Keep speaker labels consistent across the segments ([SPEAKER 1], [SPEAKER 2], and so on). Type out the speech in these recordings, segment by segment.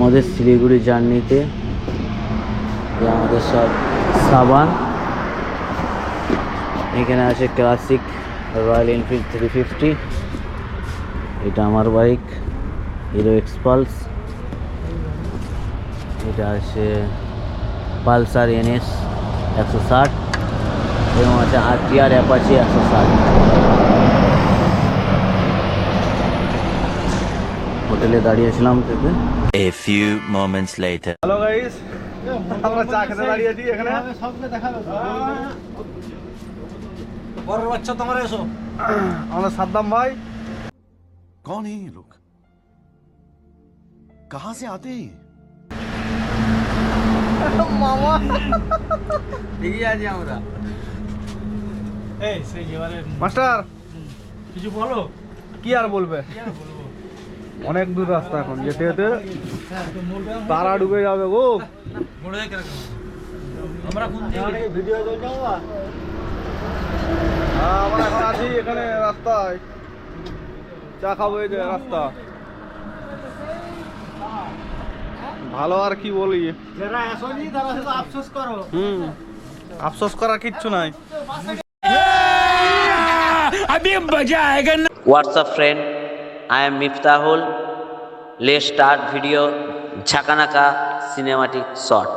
[SPEAKER 1] আমাদের শিলিগুড়ি জার্নিতে আমাদের সব সাবান। এখানে আছে ক্লাসিক রয়্যাল এনফিল্ড 350, এটা আমার বাইক হিরো এক্সপালস। এটা আছে পালসার NS 160 এবং আছে RTR অ্যাপাচি 160। হোটেলে দাঁড়িয়েছিলাম থেকে।
[SPEAKER 2] A few moments later.
[SPEAKER 3] Hello guys, আমরা চা খেতে দাঁড়িয়ে আছি এখানে।
[SPEAKER 4] সবকে দেখাবে বড় বাচ্চা তোমার এসো।
[SPEAKER 3] আমরা সাদ্দাম ভাই।
[SPEAKER 5] कौन है ये लोग? कहां से आते हैं?
[SPEAKER 3] মামা
[SPEAKER 4] এগিয়ে আছি আমরা। এই সেই এবারে
[SPEAKER 3] মাস্টার
[SPEAKER 4] কিছু বলো।
[SPEAKER 3] কি আর বলবে, অনেক দূর রাস্তা, এখন যেতে যেতে তারা ডুবে যাবে গো।
[SPEAKER 4] আমরা কোন দিকে ভিডিও চলছে বাবা?
[SPEAKER 3] হ্যাঁ, আমরা এখন আছি এখানে রাস্তায়, চা খাবো এই যে রাস্তা। ভালো আর কি বলি,
[SPEAKER 4] যারা আসোনি তারা শুধু আফসোস করো।
[SPEAKER 3] আফসোস করার কিচ্ছু নাই।
[SPEAKER 1] What's up friend, I am Miftahul. Let's start video Jhakanaka cinematic shot.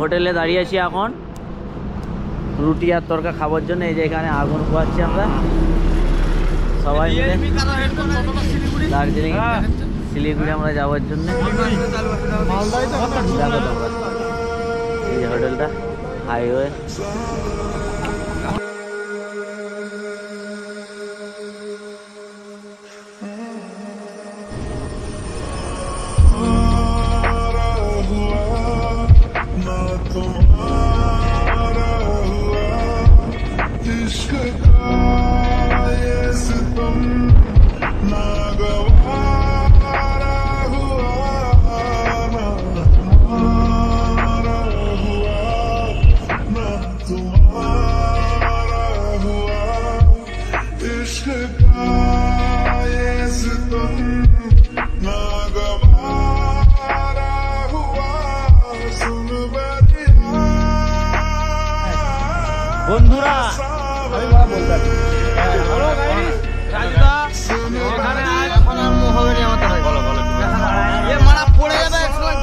[SPEAKER 1] হোটেলে দাঁড়িয়ে আছি এখন রুটি আর তরকা খাবার জন্য। এই যে এখানে আগুন পোয়াচ্ছি আমরা সবাই মিলে দার্জিলিং শিলিগুড়ি আমরা যাওয়ার জন্য। এই যে হোটেলটা হাইওয়ে।
[SPEAKER 4] বন্ধুরা হ্যালো গাইস, রাজুদা এখানে আজ এখন আর হবে না আমাদের। বলো বলো, এ মারা পড়ে যাবে একসময়।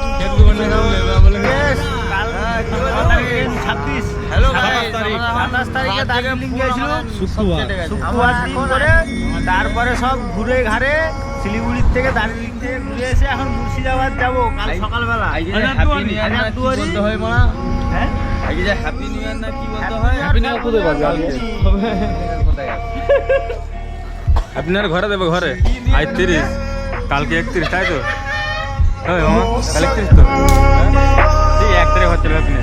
[SPEAKER 4] হ্যালো গাইস, 27 তারিখে দার্জিলিং গিয়েছিলাম, শুক্রবার দিন করে। তারপরে সব ঘুরে ঘাড়ে শিলিগুড়ির থেকে দার্জিলিং থেকে ঘুরে এসে এখন মুর্শিদাবাদ যাবো কাল সকালবেলা। হ্যাঁ
[SPEAKER 1] হ্যাপি নিউ ইয়ার না কি বলতে হয়?
[SPEAKER 3] আপনার ঘরে দেবো, ঘরে আজ 30, কালকে 31, তাই তো? ওই মামা, কাল 31 তো? ঠিক 1 তারিখ হচ্ছে আপনি।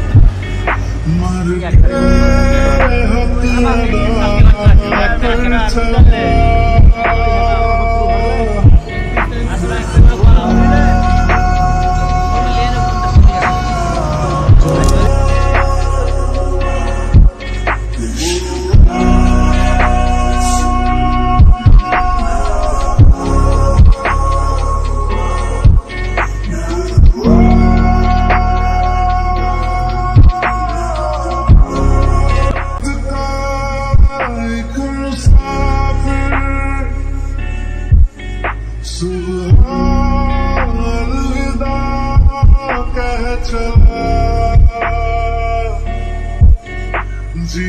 [SPEAKER 5] जी